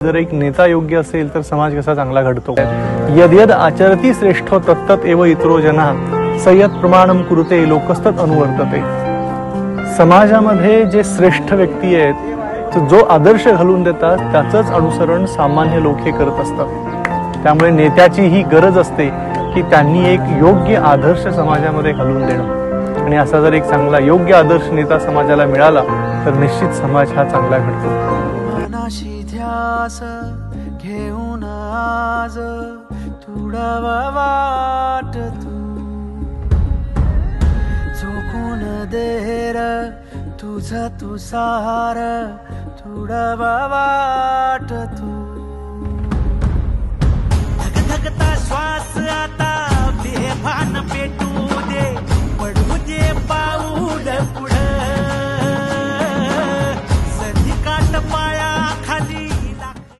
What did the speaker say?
जर एक नेता योग्य असेल तर समाज कसा चांगला घडतो। यद यद आचरती श्रेष्ठो तत्तत एव इतरो जना संयत प्रमाणम कुरुते लोकस्तत अनुवर्तते। समाजामध्ये जे श्रेष्ठ व्यक्ती आहेत जो आदर्श घालून देतात त्याचंच अनुसरण सामान्य लोक हे करत असतात। त्यामुळे नेत्याची ही गरज असते की त्यांनी एक योग्य आदर्श समाजामध्ये घालून देणं, आणि असा जर एक चांगला योग्य आदर्श नेता समाजाला मिळाला तर निश्चित समाज हा चांगला घडतो। मनाशी ध्यास घेऊन आज तुडावा वाट तू झोकून देर तुझा तू सार तुडावा वाट तू